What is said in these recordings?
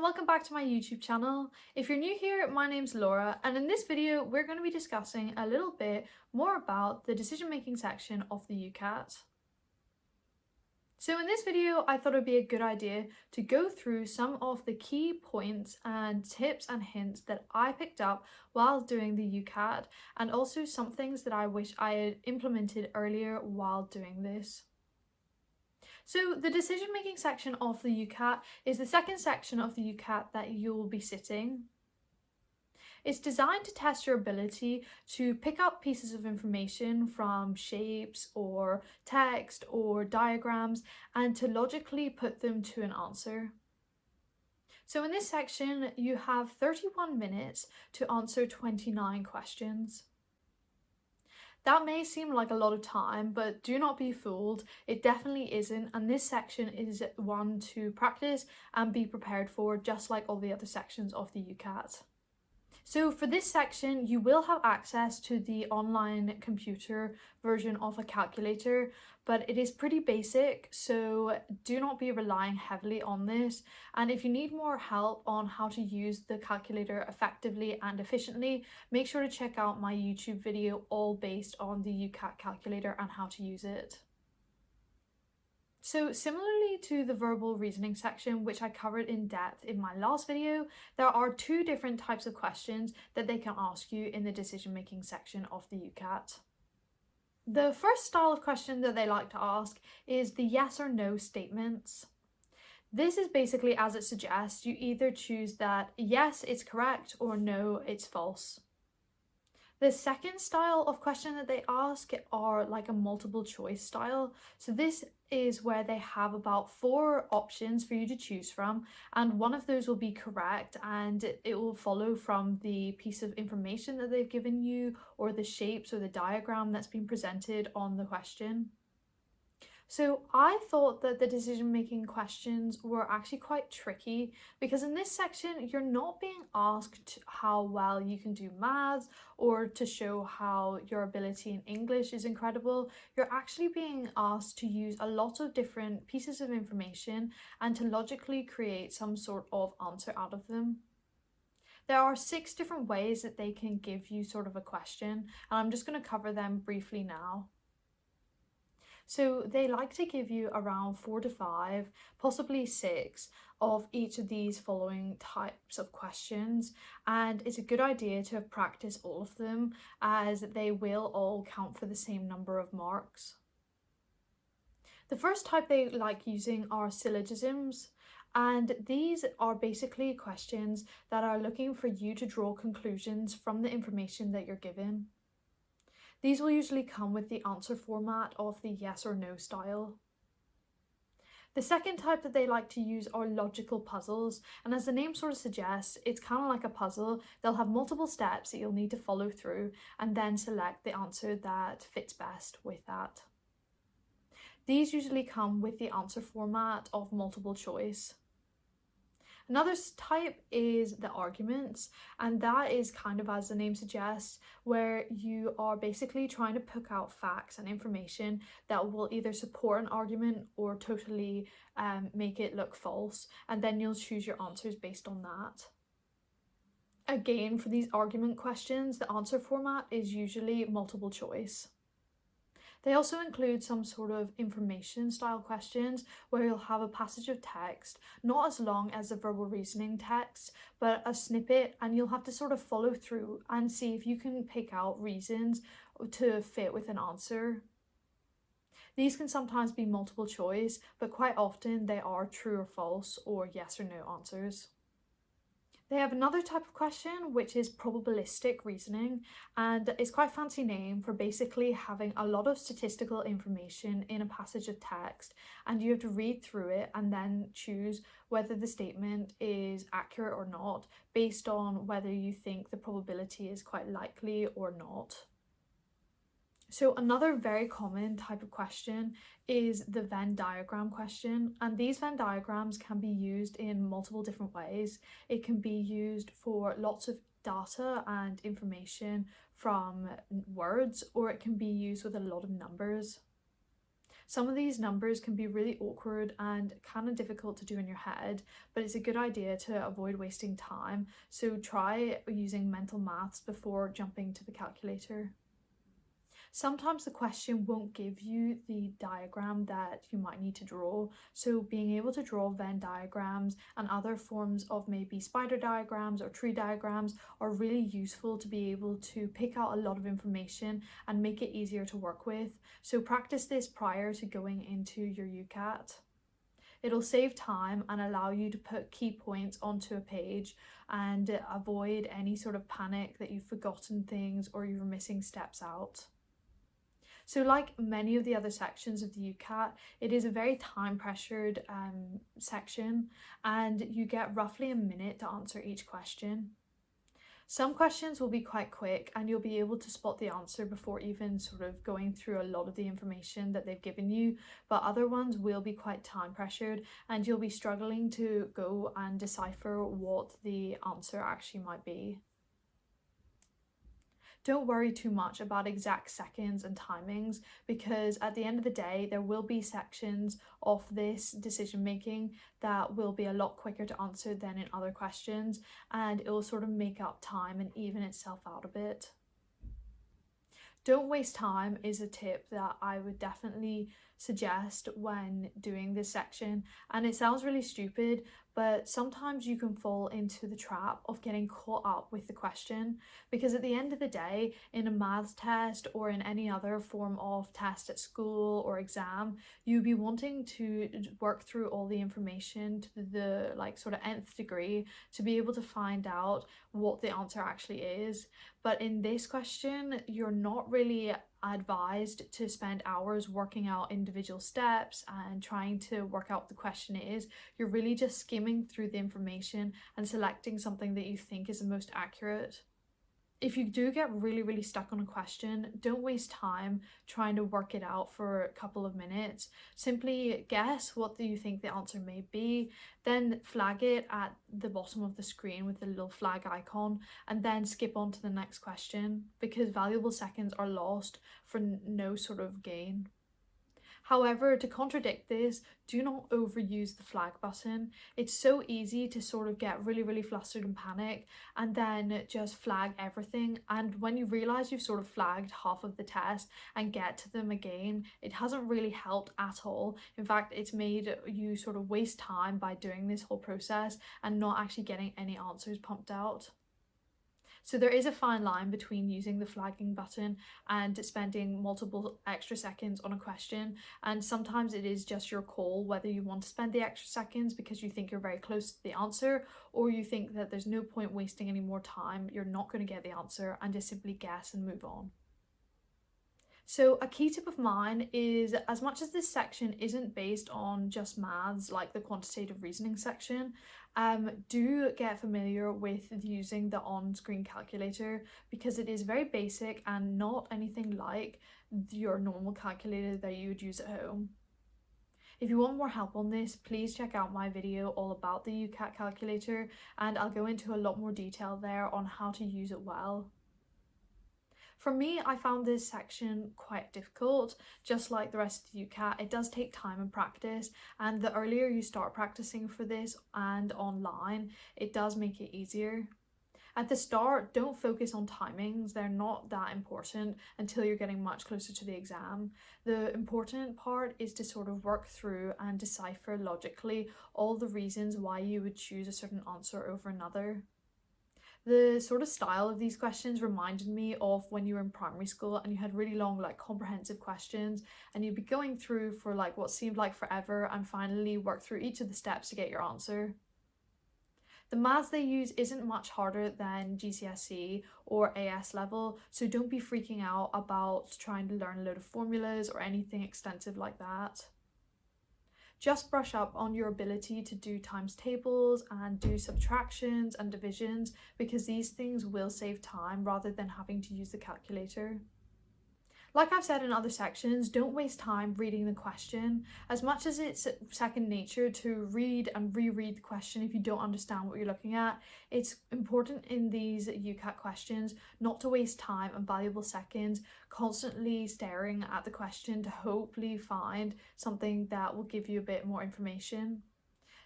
and welcome back to my YouTube channel. If you're new here, my name's Laura, and in this video we're going to be discussing a little bit more about the decision making section of the UCAT. So in this video I thought it would be a good idea to go through some of the key points and tips and hints that I picked up while doing the UCAT, and also some things that I wish I had implemented earlier while doing this. So the decision making section of the UCAT is the second section of the UCAT that you will be sitting. It's designed to test your ability to pick up pieces of information from shapes or text or diagrams and to logically put them to an answer. So in this section you have 31 minutes to answer 29 questions. That may seem like a lot of time, but do not be fooled, it definitely isn't, and this section is one to practice and be prepared for, just like all the other sections of the UCAT. So for this section, you will have access to the online computer version of a calculator, but it is pretty basic, so do not be relying heavily on this. And if you need more help on how to use the calculator effectively and efficiently, make sure to check out my YouTube video all based on the UCAT calculator and how to use it. So similarly to the verbal reasoning section, which I covered in depth in my last video, there are two different types of questions that they can ask you in the decision making section of the UCAT. The first style of question that they like to ask is the yes or no statements. This is basically, as it suggests, you either choose that yes, it's correct, or no, it's false. The second style of question that they ask are like a multiple choice style. So this is where they have about 4 options for you to choose from, and one of those will be correct and it will follow from the piece of information that they've given you or the shapes or the diagram that's been presented on the question. So I thought that the decision-making questions were actually quite tricky because in this section you're not being asked how well you can do maths or to show how your ability in English is incredible. You're actually being asked to use a lot of different pieces of information and to logically create some sort of answer out of them. There are 6 different ways that they can give you sort of a question, and I'm just going to cover them briefly now. So they like to give you around 4 to 5, possibly 6 of each of these following types of questions, and it's a good idea to practice all of them as they will all count for the same number of marks. The first type they like using are syllogisms, and these are basically questions that are looking for you to draw conclusions from the information that you're given. These will usually come with the answer format of the yes or no style. The second type that they like to use are logical puzzles, and as the name sort of suggests, it's kind of like a puzzle. They'll have multiple steps that you'll need to follow through and then select the answer that fits best with that. These usually come with the answer format of multiple choice. Another type is the arguments, and that is kind of, as the name suggests, where you are basically trying to pick out facts and information that will either support an argument or totally make it look false, and then you'll choose your answers based on that. Again, for these argument questions, the answer format is usually multiple choice. They also include some sort of information style questions where you'll have a passage of text, not as long as the verbal reasoning text, but a snippet, and you'll have to sort of follow through and see if you can pick out reasons to fit with an answer. These can sometimes be multiple choice, but quite often they are true or false or yes or no answers. They have another type of question, which is probabilistic reasoning, and it's quite a fancy name for basically having a lot of statistical information in a passage of text, and you have to read through it and then choose whether the statement is accurate or not, based on whether you think the probability is quite likely or not. So another very common type of question is the Venn diagram question, and these Venn diagrams can be used in multiple different ways. It can be used for lots of data and information from words, or it can be used with a lot of numbers. Some of these numbers can be really awkward and kind of difficult to do in your head, but it's a good idea to avoid wasting time. So try using mental maths before jumping to the calculator. Sometimes the question won't give you the diagram that you might need to draw, so being able to draw Venn diagrams and other forms of maybe spider diagrams or tree diagrams are really useful to be able to pick out a lot of information and make it easier to work with. So practice this prior to going into your UCAT. It'll save time and allow you to put key points onto a page and avoid any sort of panic that you've forgotten things or you're missing steps out. So like many of the other sections of the UCAT, it is a very time pressured section, and you get roughly a minute to answer each question. Some questions will be quite quick and you'll be able to spot the answer before even sort of going through a lot of the information that they've given you, but other ones will be quite time pressured and you'll be struggling to go and decipher what the answer actually might be. Don't worry too much about exact seconds and timings, because at the end of the day there will be sections of this decision making that will be a lot quicker to answer than in other questions, and it will sort of make up time and even itself out a bit. Don't waste time is a tip that I would definitely suggest when doing this section, and it sounds really stupid, but sometimes you can fall into the trap of getting caught up with the question, because at the end of the day, in a maths test or in any other form of test at school or exam, you'd be wanting to work through all the information to the like sort of nth degree to be able to find out what the answer actually is. But in this question, you're not really advised to spend hours working out individual steps and trying to work out what the question is. You're really just skimming through the information and selecting something that you think is the most accurate. If you do get really stuck on a question, don't waste time trying to work it out for a couple of minutes. Simply guess what you think the answer may be, then flag it at the bottom of the screen with the little flag icon, and then skip on to the next question, because valuable seconds are lost for no sort of gain. However, to contradict this, do not overuse the flag button. It's so easy to sort of get really flustered and panic and then just flag everything. And when you realize you've sort of flagged half of the test and get to them again, it hasn't really helped at all. In fact, it's made you sort of waste time by doing this whole process and not actually getting any answers pumped out. So there is a fine line between using the flagging button and spending multiple extra seconds on a question, and sometimes it is just your call whether you want to spend the extra seconds because you think you're very close to the answer, or you think that there's no point wasting any more time, you're not going to get the answer, and just simply guess and move on. So a key tip of mine is, as much as this section isn't based on just maths like the quantitative reasoning section, do get familiar with using the on-screen calculator, because it is very basic and not anything like your normal calculator that you would use at home. If you want more help on this, please check out my video all about the UCAT calculator, and I'll go into a lot more detail there on how to use it well. For me, I found this section quite difficult. Just like the rest of the UCAT, it does take time and practice, and the earlier you start practicing for this and online, it does make it easier. At the start, don't focus on timings, they're not that important until you're getting much closer to the exam. The important part is to sort of work through and decipher logically all the reasons why you would choose a certain answer over another. The sort of style of these questions reminded me of when you were in primary school and you had really long like comprehensive questions, and you'd be going through for like what seemed like forever and finally work through each of the steps to get your answer. The maths they use isn't much harder than GCSE or AS level, so don't be freaking out about trying to learn a load of formulas or anything extensive like that. Just brush up on your ability to do times tables and do subtractions and divisions, because these things will save time rather than having to use the calculator. Like I've said in other sections, don't waste time reading the question. As much as it's second nature to read and reread the question if you don't understand what you're looking at, it's important in these UCAT questions not to waste time and valuable seconds constantly staring at the question to hopefully find something that will give you a bit more information.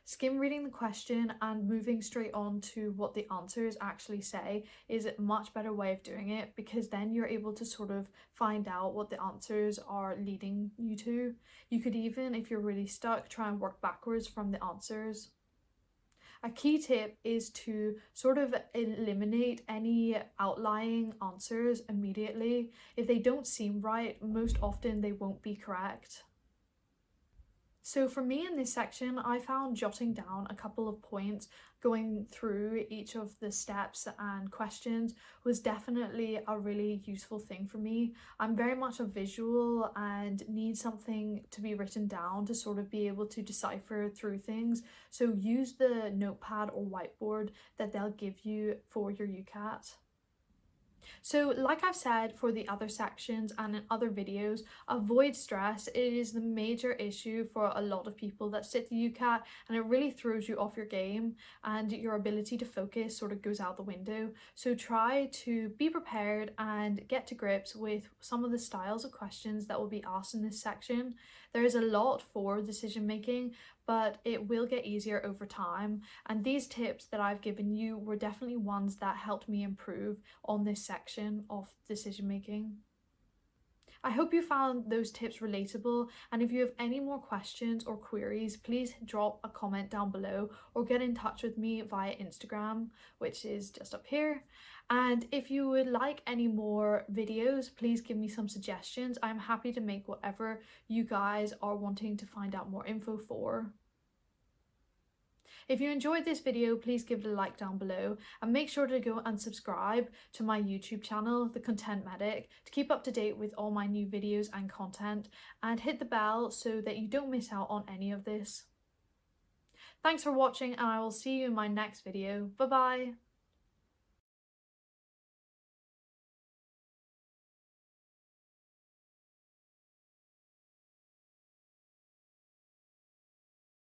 Skim reading the question and moving straight on to what the answers actually say is a much better way of doing it, because then you're able to sort of find out what the answers are leading you to. You could even, if you're really stuck, try and work backwards from the answers. A key tip is to sort of eliminate any outlying answers immediately. If they don't seem right, most often they won't be correct. So for me in this section, I found jotting down a couple of points going through each of the steps and questions was definitely a really useful thing for me. I'm very much a visual and need something to be written down to sort of be able to decipher through things. So use the notepad or whiteboard that they'll give you for your UCAT. So like I've said for the other sections and in other videos, avoid stress. It is the major issue for a lot of people that sit the UCAT, and it really throws you off your game and your ability to focus sort of goes out the window. So try to be prepared and get to grips with some of the styles of questions that will be asked in this section. There is a lot for decision making, but it will get easier over time, and these tips that I've given you were definitely ones that helped me improve on this section of decision making. I hope you found those tips relatable, and if you have any more questions or queries, please drop a comment down below or get in touch with me via Instagram, which is just up here. And if you would like any more videos, please give me some suggestions. I'm happy to make whatever you guys are wanting to find out more info for. If you enjoyed this video, please give it a like down below and make sure to go and subscribe to my YouTube channel, The Content Medic, to keep up to date with all my new videos and content, and hit the bell so that you don't miss out on any of this. Thanks for watching, and I will see you in my next video. Bye bye!